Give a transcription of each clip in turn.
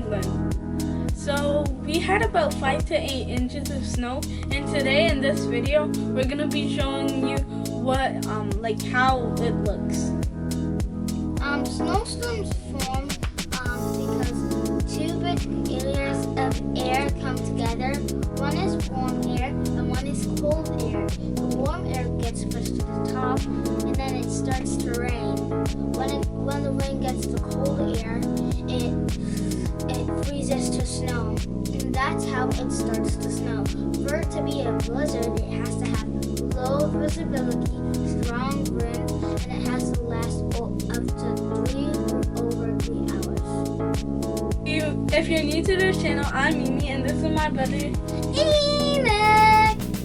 Cleveland. So we had about 5 to 8 inches of snow, and today in this video we're gonna be showing you what how it looks. Snowstorms form because two big areas of air come together. One is warm air and one is cold air. The warm air gets pushed to the top and then it starts to rain. When the rain gets to cold air, it freezes to snow. And that's how it starts to snow. For it to be a blizzard, it has to have low visibility, strong wind, and it has to last up to 3 or over 3 hours. If you're new to this channel, I'm Mimi and this is my brother Enoch!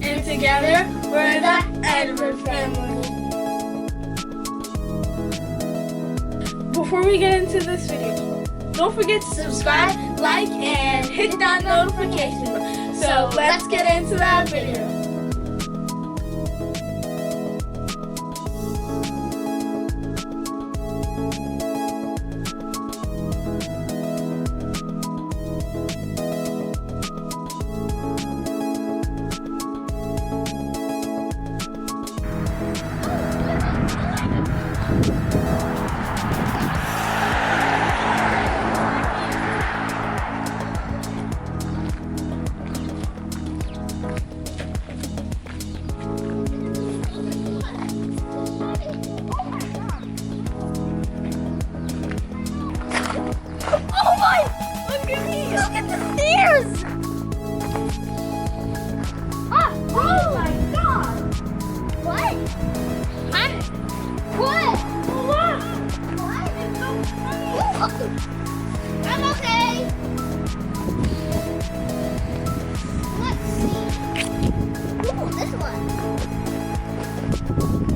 And together we're the Edward family. Before we get into this video, don't forget to subscribe, like, and hit that notification button. So let's get into that video. Look at the stairs! Oh my god! What? What? What? It's so funny. I'm okay. Let's see. Ooh, this one.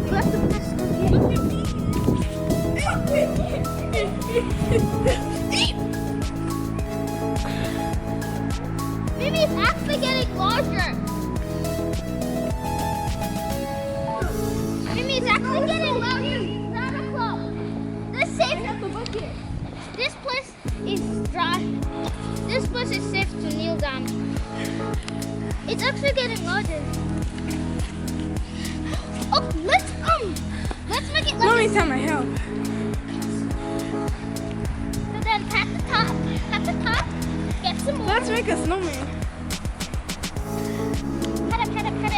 You have to press Maybe it's actually getting larger. Maybe it's actually getting larger. Round applause. This safe. This place is dry. This place is safe to kneel down. It's actually getting larger. Oh, let's make it larger. Let me tell my help. So then pat the top. Pat the top. Get some more. Let's make a snowman. Pat it. Pat, pat, pat.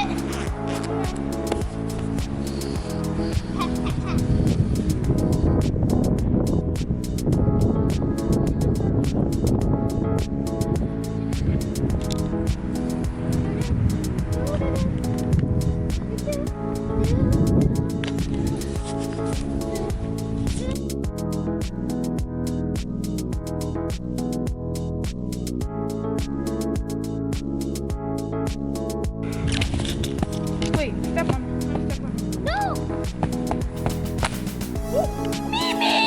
Wait, step on. No! Mimi!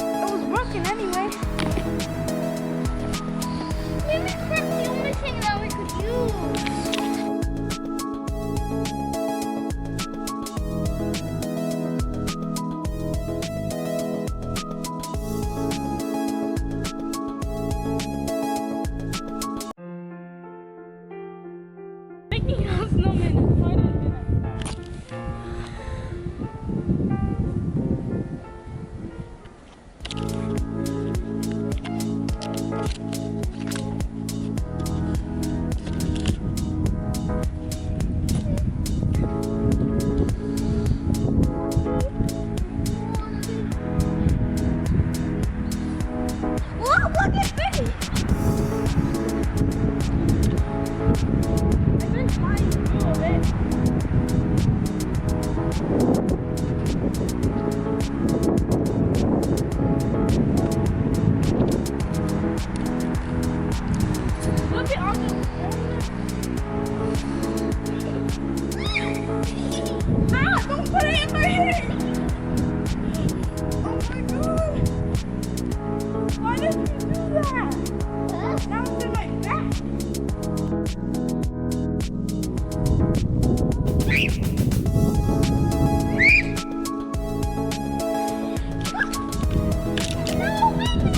It was broken anyway. Mimi's the only thing that we could use. Making a snowman is harder than Whoa, look at me! I've been trying to do it. Look at all the don't put it in my hair! Oh my god! Why did you do that? That was in my back! No, Mimi!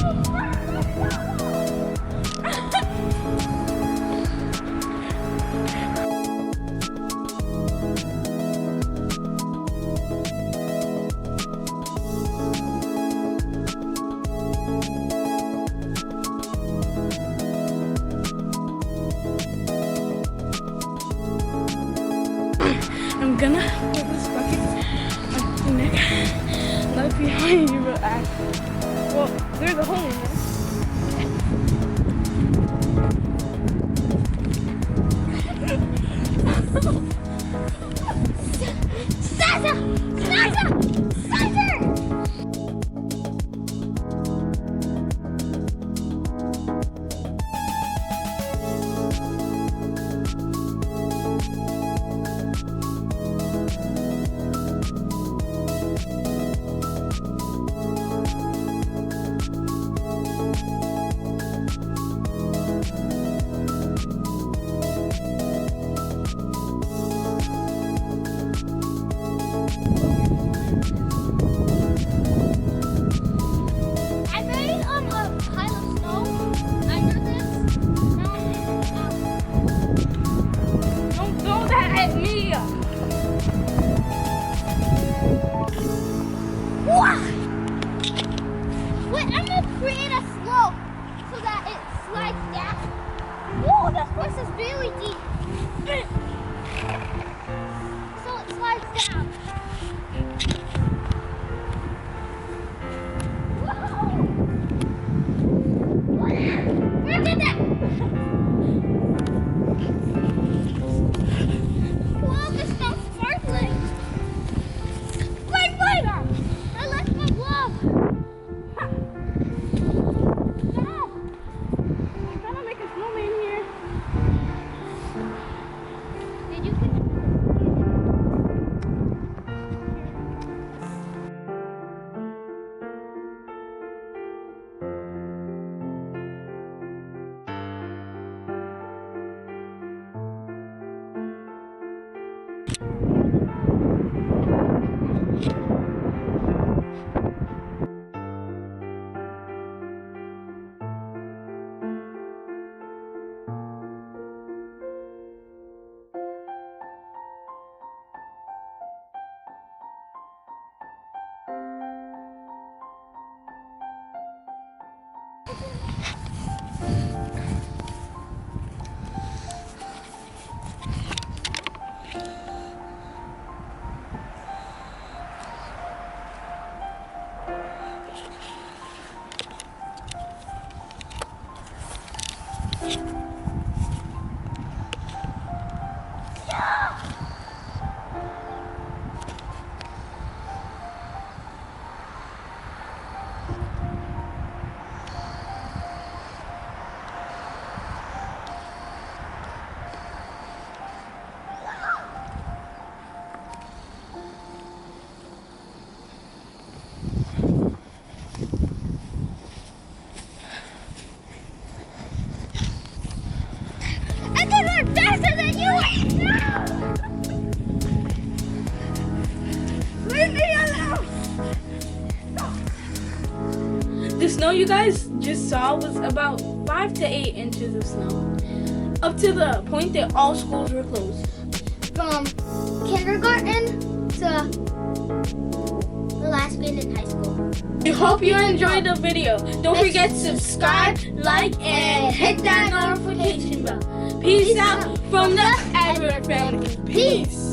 slides down. Whoa, this place is really deep. So it slides down. Whoa! Where did that? Whoa, this stuff's sparkling. Wait! I left my glove. Stop! I'm trying to make a snowman here. Did you pick faster than you are! Leave me alone! The snow you guys just saw was about 5 to 8 inches of snow. Up to the point that all schools were closed. From kindergarten to the last grade in high school. We hope you enjoyed the video. Don't forget to subscribe, like, and hit that notification bell. Peace out from the Edward family. Peace.